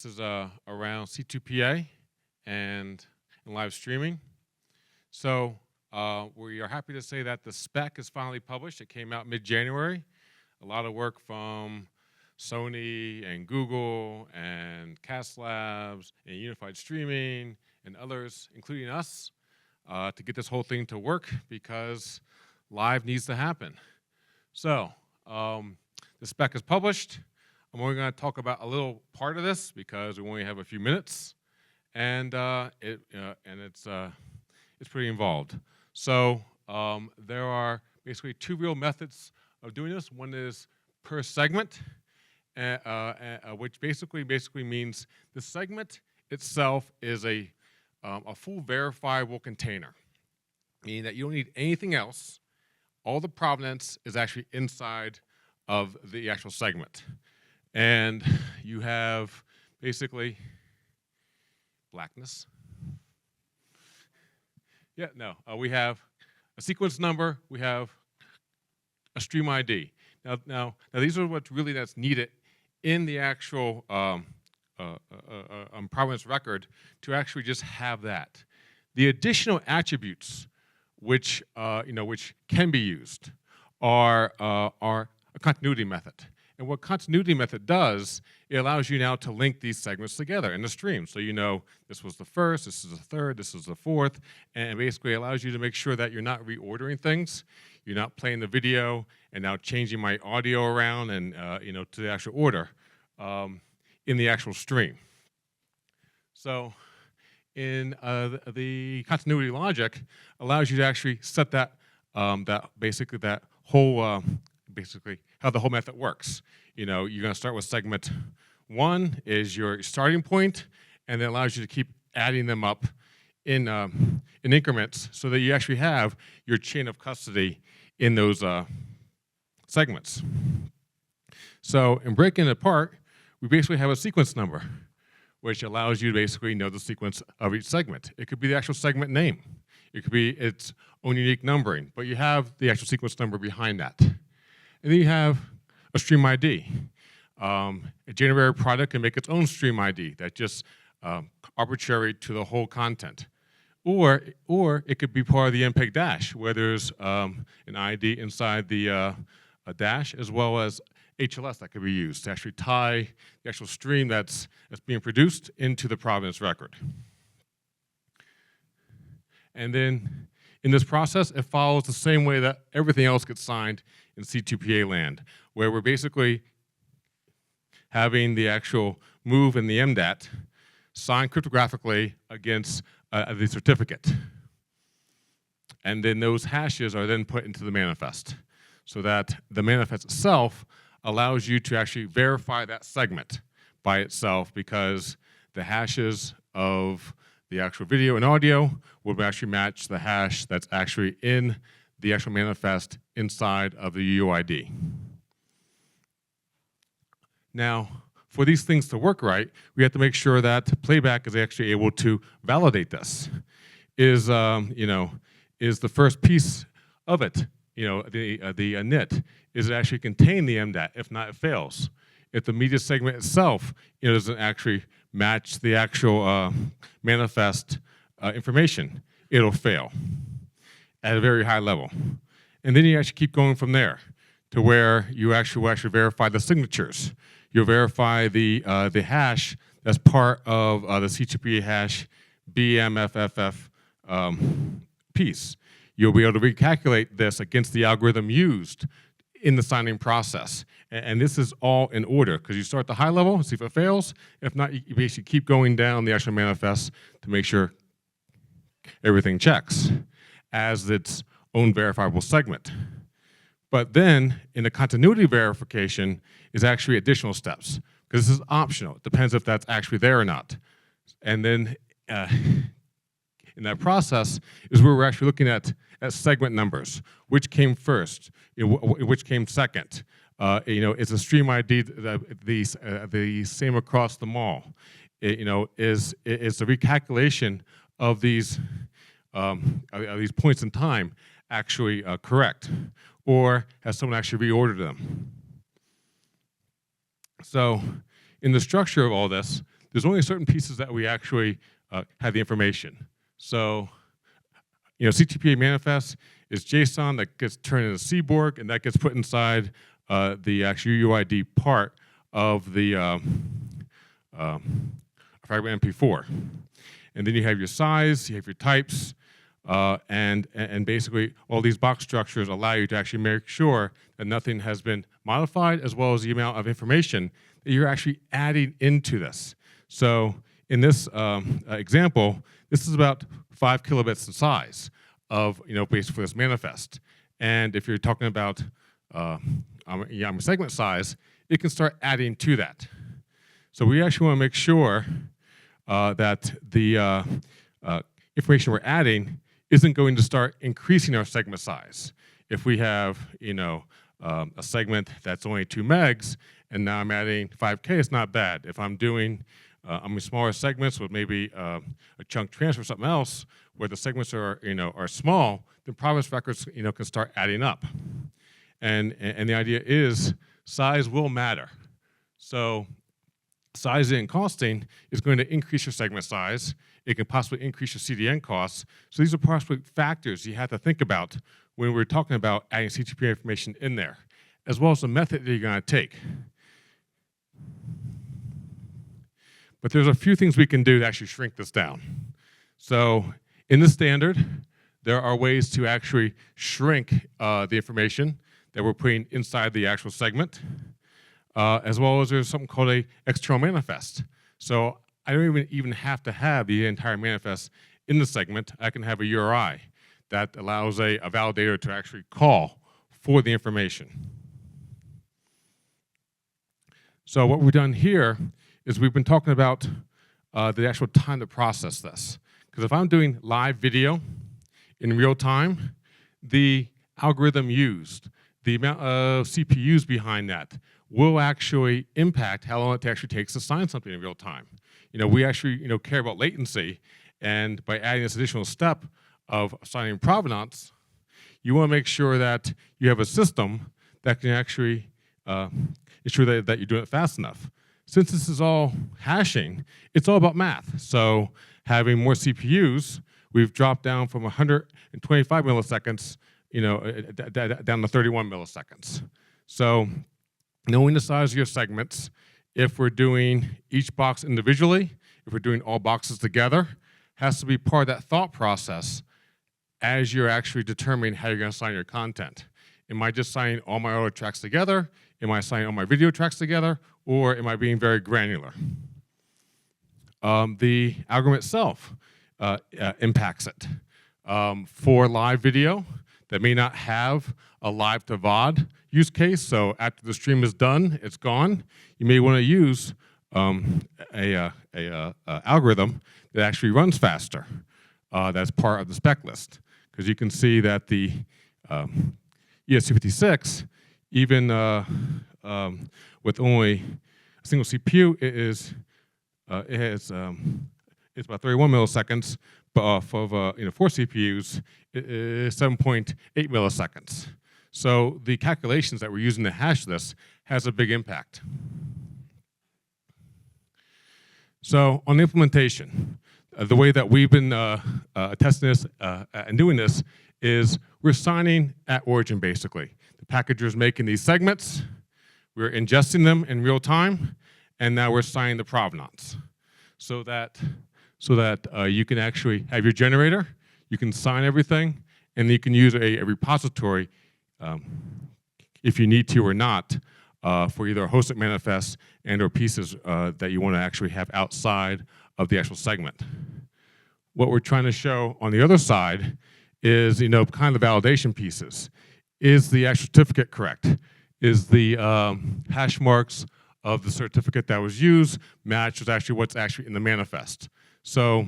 This is around C2PA and live streaming. So we are happy to say that the spec is finally published. It came out mid-January. A lot of work from Sony and Google and CAS Labs and Unified Streaming and others, including us, to get this whole thing to work because live needs to happen. So the spec is published. I'm only going to talk about a little part of this because we only have a few minutes, and it's pretty involved. So there are basically two real methods of doing this. One is per segment, which basically means the segment itself is a full verifiable container, meaning that you don't need anything else. All the provenance is actually inside of the actual segment. And you have basically blackness. Yeah, no, we have a sequence number, we have a stream ID. Now these are what's really that's needed in the actual provenance record to actually just have that. The additional attributes which can be used are a continuity method. And what continuity method does, it allows you now to link these segments together in the stream. So you know this was the first, this is the third, this is the fourth, and basically allows you to make sure that you're not reordering things. You're not playing the video and now changing my audio around and to the actual order in the actual stream. So in the continuity logic allows you to actually set that basically how the whole method works. You're going to start with segment 1 is your starting point, and it allows you to keep adding them up in increments so that you actually have your chain of custody in those segments. So in breaking it apart, we basically have a sequence number, which allows you to basically know the sequence of each segment. It could be the actual segment name. It could be its own unique numbering, but you have the actual sequence number behind that. And then you have a stream ID. A generated product can make its own stream ID that's just arbitrary to the whole content. Or it could be part of the MPEG dash, where there's an ID inside the dash, as well as HLS that could be used to actually tie the actual stream that's being produced into the provenance record. And then in this process, it follows the same way that everything else gets signed in C2PA land, where we're basically having the actual move and the MDAT signed cryptographically against the certificate. And then those hashes are then put into the manifest, so that the manifest itself allows you to actually verify that segment by itself, because the hashes of the actual video and audio will actually match the hash that's actually in the actual manifest inside of the UUID. Now, for these things to work right, we have to make sure that playback is actually able to validate this. Is the first piece of it, the init, is it actually contain the MDAT? If not, it fails. If the media segment itself doesn't actually match the actual manifest information, it'll fail at a very high level. And then you actually keep going from there to where you will actually verify the signatures. You'll verify the hash that's part of the C2PA hash BMFFF piece. You'll be able to recalculate this against the algorithm used in the signing process. And this is all in order, because you start at the high level, see if it fails. If not, you basically keep going down the actual manifest to make sure everything checks as its own verifiable segment. But then, in the continuity verification, is actually additional steps, because this is optional. It depends if that's actually there or not. And then, in that process, is where we're actually looking at segment numbers. Which came first? Which came second? Is the stream ID the same across them all? Is the recalculation of these points in time actually correct? Or has someone actually reordered them? So in the structure of all this, there's only certain pieces that we actually have the information. So, C2PA manifest is JSON that gets turned into CBORG, and that gets put inside the actual UUID part of the fragment MP4. And then you have your size, you have your types, and basically all these box structures allow you to actually make sure that nothing has been modified, as well as the amount of information that you're actually adding into this. So in this example, this is about 5 kilobits in size of, basically for this manifest. And if you're talking about segment size, it can start adding to that. So we actually want to make sure that the information we're adding isn't going to start increasing our segment size. If we have, a segment that's only 2 megs, and now I'm adding 5K, it's not bad. If I'm doing smaller segments with maybe a chunk transfer or something else, where the segments are, are small, then provenance records, can start adding up. And the idea is size will matter. So sizing and costing is going to increase your segment size. It can possibly increase your CDN costs. So these are possibly factors you have to think about when we're talking about adding C2PA information in there, as well as the method that you're going to take. But there's a few things we can do to actually shrink this down. So in the standard, there are ways to actually shrink the information that we're putting inside the actual segment, as well as there's something called a external manifest. So I don't even have to have the entire manifest in the segment. I can have a URI that allows a validator to actually call for the information. So what we've done here is we've been talking about the actual time to process this. Because if I'm doing live video in real time, the algorithm used, the amount of CPUs behind that will actually impact how long it actually takes to sign something in real time. We actually care about latency, and by adding this additional step of signing provenance, you want to make sure that you have a system that can actually ensure that you're doing it fast enough. Since this is all hashing, it's all about math. So having more CPUs, we've dropped down from 125 milliseconds, down to 31 milliseconds. So knowing the size of your segments, if we're doing each box individually, if we're doing all boxes together, has to be part of that thought process as you're actually determining how you're going to sign your content. Am I just signing all my audio tracks together? Am I signing all my video tracks together? Or am I being very granular? The algorithm itself impacts it. For live video, that may not have a live to VOD use case, so after the stream is done, it's gone. You may want to use a algorithm that actually runs faster. That's part of the spec list, because you can see that the C2PA'26, even with only a single CPU, it's about 31 milliseconds, but off of 4 CPUs, it is 7.8 milliseconds. So the calculations that we're using to hash this has a big impact. So on the implementation, the way that we've been testing this and doing this is we're signing at origin, basically. The packager is making these segments, we're ingesting them in real time, and now we're signing the provenance. So that you can actually have your generator, you can sign everything, and you can use a repository if you need to or not for either a hosted manifest and or pieces that you want to actually have outside of the actual segment. What we're trying to show on the other side is kind of the validation pieces. Is the actual certificate correct? Is the hash marks of the certificate that was used match with actually what's actually in the manifest? So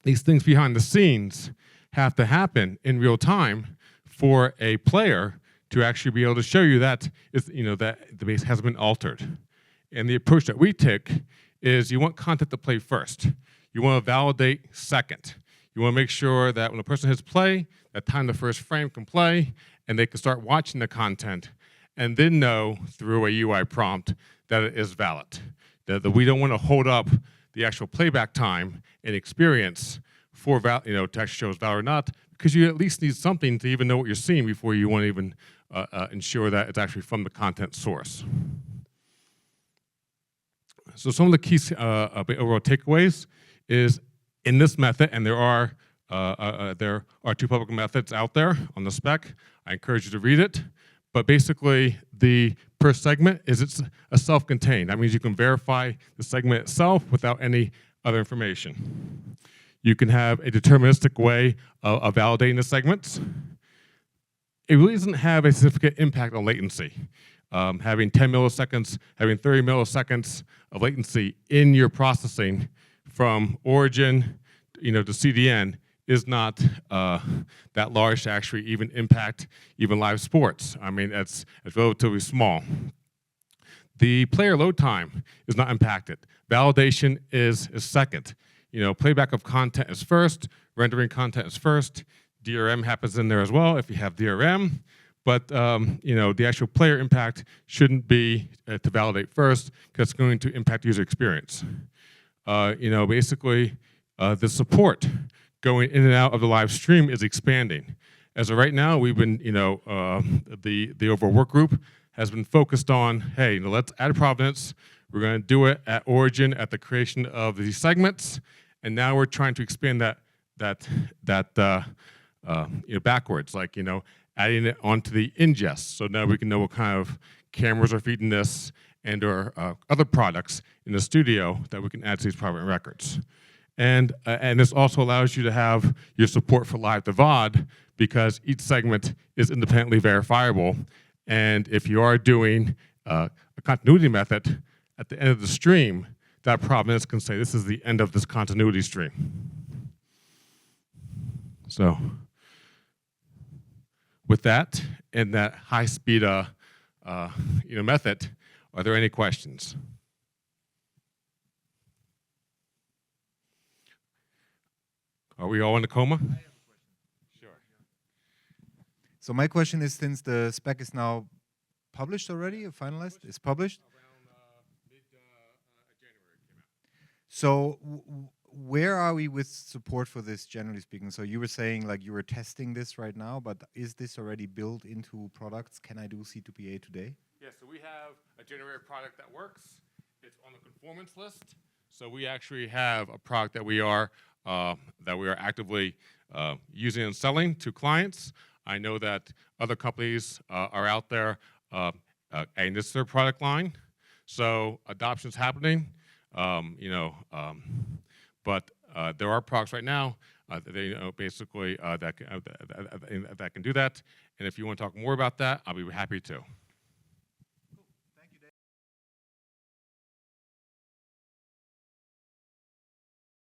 these things behind the scenes have to happen in real time for a player to actually be able to show you that that the base hasn't been altered. And the approach that we take is you want content to play first. You want to validate second. You want to make sure that when a person hits play, that time the first frame can play, and they can start watching the content, and then know through a UI prompt that it is valid. That we don't want to hold up the actual playback time and experience for to actually show it's valid or not, because you at least need something to even know what you're seeing before you want to even ensure that it's actually from the content source. So some of the key overall takeaways is in this method, and there are 2 public methods out there on the spec. I encourage you to read it. But basically, the per segment it's a self-contained. That means you can verify the segment itself without any other information. You can have a deterministic way of validating the segments. It really doesn't have a significant impact on latency. Having 10 milliseconds, having 30 milliseconds of latency in your processing from origin, to CDN is not that large to actually even impact even live sports. I mean, it's relatively small. The player load time is not impacted. Validation is second. Playback of content is first, rendering content is first. DRM happens in there as well if you have DRM. But the actual player impact shouldn't be to validate first, because it's going to impact user experience. Basically, the support going in and out of the live stream is expanding. As of right now, we've been, the overall work group has been focused on, hey, let's add provenance. We're going to do it at origin, at the creation of these segments, and now we're trying to expand that backwards, like adding it onto the ingest, so now we can know what kind of cameras are feeding this and/or other products in the studio that we can add to these provenance records. And this also allows you to have your support for live to VOD, because each segment is independently verifiable. And if you are doing a continuity method, at the end of the stream, that provenance can say, this is the end of this continuity stream. So with that and that high-speed method, are there any questions? Are we all in a coma? I have a question. Sure. So my question is, since the spec is now published already, finalized, it's published? Around mid-January it came out. So where are we with support for this, generally speaking? So you were saying like you were testing this right now, but is this already built into products? Can I do C2PA today? Yeah, so we have a generated product that works. It's on the conformance list. So we actually have a product that we are actively using and selling to clients. I know that other companies are out there adding this to their product line. So adoption's happening, but there are products right now basically that can do that. And if you want to talk more about that, I'll be happy to.